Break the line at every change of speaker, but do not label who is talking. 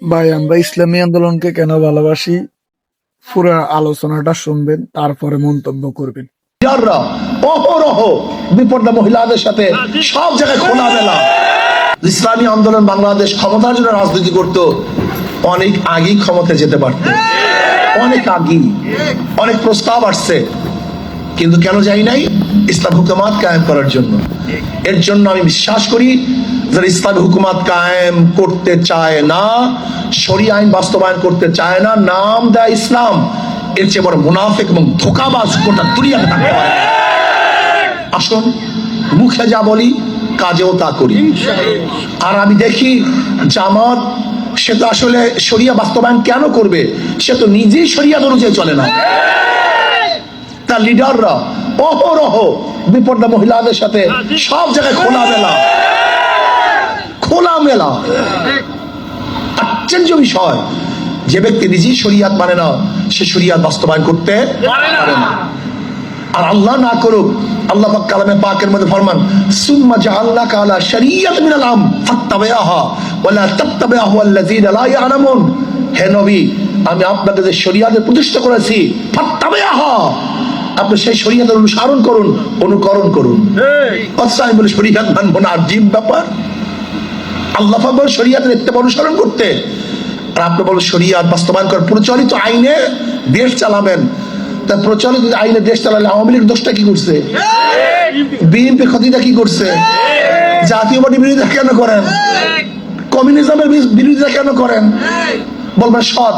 ভাই, আমরা ইসলামী আন্দোলনকে কেন ভালোবাসি পুরো আলোচনাটা শুনবেন, তারপরে মন্তব্য করবেন।
লিডাররা অহরহ বিপর্দা মহিলাদের সাথে সব জায়গায় খোলামেলা ইসলামী আন্দোলন বাংলাদেশ ক্ষমতার জন্য রাজনীতি করত, অনেক আগেই ক্ষমতায় যেতে পারত, অনেক আগেই অনেক প্রস্তাব আসছে, কিন্তু কেন যাই নাই? ইসলাম হুকুমাত কায়েম করার জন্য। এর জন্য আমি বিশ্বাস করি যারা ইসলামী হুকুমাত কায়েম করতে চায় না, শরীয়ত আইন বাস্তবায়ন করতে চায় না, নাম দেয় ইসলাম, এর চেয়ে বড় মুনাফিক এবং ধোঁকাবাজ গোটা দুনিয়াতে থাকতে পারে। আসুন, মুখে যা বলি কাজেও তা করি। আর আমি দেখি জামাত, সে তো আসলে শরিয়া বাস্তবায়ন কেন করবে? সে তো নিজেই শরিয়াত অনুযায়ী চলে না। তার লিডাররা অহরহ বিপর্দা মহিলাদের সাথে সব জায়গায় খোলামেলা। আশ্চর্য বিষয়, যে ব্যক্তি নিজেই শরিয়াত মানে না, সে শরিয়াত বাস্তবায়ন করতে পারে না। আর আল্লাহ না করুক, আল্লাহ পাক কালামে পাকের মধ্যে ফরমান, সুম্মা জাআলনাকা আলা শারিয়াতিন মিনাল আমর ফাত্তাবিআহা ওয়া লা তাত্তাবিআহু আল্লাযীনা লা ইয়ালামুন। হে নবী, আমি আপনাকে যে শরিয়াতের প্রতিষ্ঠা করেছি, ফাত্তাবিআহা, আপনি সেই শরিয়াতের অনুকরণ করুন। আচ্ছা, আমি বলি শরিয়াত মানবো না, আজীব ব্যাপার। আল্লাহ পাক বলেন শরিয়াতের ইত্তেবা অনুসরণ করতে, আর আপনি বলেন শরিয়াত বাস্তবায়ন করেন, প্রচলিত আইনে দেশ চালাবেন। তা প্রচলিত আইনে দেশ চালালে আওয়ামী লীগ দোষটা কি করছে? বিএনপি ক্ষতিটা কি করছে? জাতীয়বাদী বিরোধিতা কেন করেন? কমিউনিজমের বিরোধিতা কেন করেন? বলবেন সৎ।